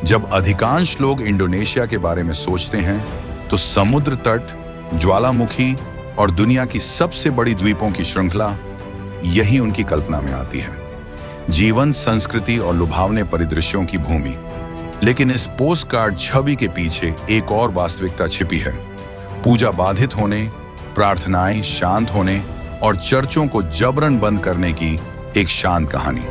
जब अधिकांश लोग इंडोनेशिया के बारे में सोचते हैं तो समुद्र तट, ज्वालामुखी और दुनिया की सबसे बड़ी द्वीपों की श्रृंखला यही उनकी कल्पना में आती है। जीवन, संस्कृति और लुभावने परिदृश्यों की भूमि। लेकिन इस पोस्टकार्ड छवि के पीछे एक और वास्तविकता छिपी है। पूजा बाधित होने, प्रार्थनाएं शांत होने और चर्चों को जबरन बंद करने की एक शांत कहानी।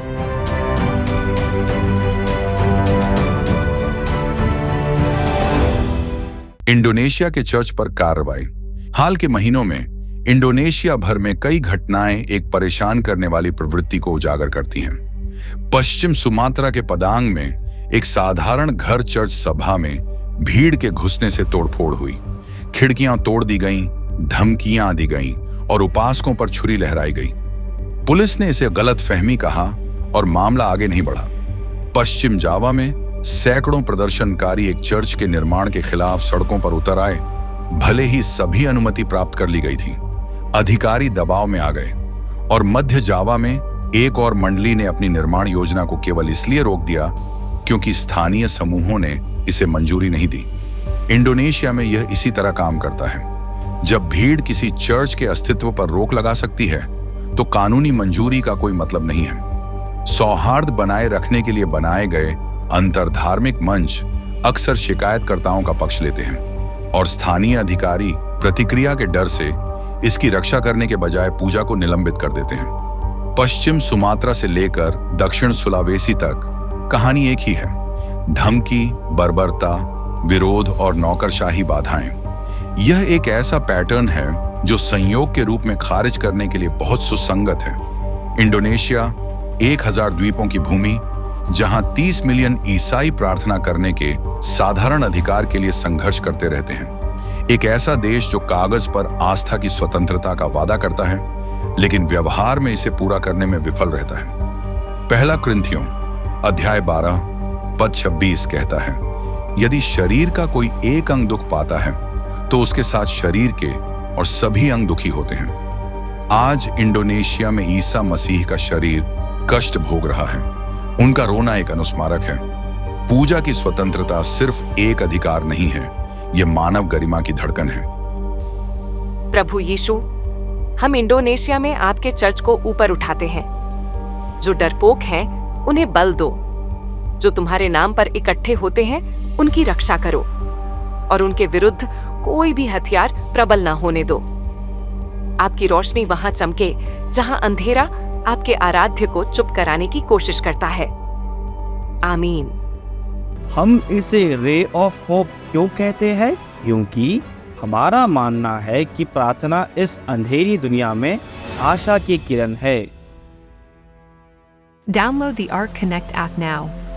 इंडोनेशिया के चर्च पर कार्रवाई। हाल के महीनों में इंडोनेशिया भर में कई घटनाएं एक परेशान करने वाली प्रवृत्ति को उजागर करती हैं। पश्चिम सुमात्रा के पदांग में एक साधारण घर चर्च सभा में भीड़ के घुसने से तोड़फोड़ हुई। खिड़कियां तोड़ दी गईं, धमकियां दी गईं और उपासकों पर छुरी लहराई गई। पुलिस ने इसे गलतफहमी कहा और मामला आगे नहीं बढ़ा। पश्चिम जावा में सैकड़ों प्रदर्शनकारी एक चर्च के निर्माण के खिलाफ सड़कों पर उतर आए। भले ही सभी अनुमति प्राप्त कर ली गई थी, अधिकारी दबाव में आ गए और मध्य जावा में एक और मंडली ने अपनी निर्माण योजना को केवल इसलिए रोक दिया क्योंकि स्थानीय समूहों ने इसे मंजूरी नहीं दी। इंडोनेशिया में यह इसी तरह काम करता है। जब भीड़ किसी चर्च के अस्तित्व पर रोक लगा सकती है तो कानूनी मंजूरी का कोई मतलब नहीं है। सौहार्द बनाए रखने के लिए बनाए गए अंतरधार्मिक मंच अक्सर शिकायतकर्ताओं का पक्ष लेते हैं और स्थानीय अधिकारी प्रतिक्रिया के डर से इसकी रक्षा करने के बजाय पूजा को निलंबित कर देते हैं। पश्चिम सुमात्रा से लेकर दक्षिण सुलावेसी तक कहानी एक ही है। धमकी, बर्बरता, विरोध और नौकरशाही बाधाएं। यह एक ऐसा पैटर्न है जो संयोग के रूप में खारिज करने के लिए बहुत सुसंगत है। इंडोनेशिया 1000 द्वीपों की भूमि, जहां 30 मिलियन ईसाई प्रार्थना करने के साधारण अधिकार के लिए संघर्ष करते रहते हैं। एक ऐसा देश जो कागज पर आस्था की स्वतंत्रता का वादा करता है लेकिन व्यवहार में इसे पूरा करने में विफल रहता है। पहला कुरिन्थियों अध्याय 12 पद 26 कहता है, यदि शरीर का कोई एक अंग दुख पाता है तो उसके साथ शरीर के और सभी अंग दुखी होते हैं। आज इंडोनेशिया में ईसा मसीह का शरीर कष्ट भोग रहा है। उनका रोना एक अनुस्मारक है। पूजा की स्वतंत्रता सिर्फ एक अधिकार नहीं है, यह मानव गरिमा की धड़कन है। प्रभु यीशु, हम इंडोनेशिया में आपके चर्च को ऊपर उठाते हैं। जो डरपोक हैं, उन्हें बल दो। जो तुम्हारे नाम पर इकट्ठे होते हैं, उनकी रक्षा करो और उनके विरुद्ध कोई भी हथियार प्रबल ना होने दो। आपकी रोशनी वहां चमके जहां अंधेरा आपके आराध्य को चुप कराने की कोशिश करता है। आमीन। हम इसे रे ऑफ होप क्यों कहते हैं? क्योंकि हमारा मानना है कि प्रार्थना इस अंधेरी दुनिया में आशा की किरण है। Download the Arc Connect app now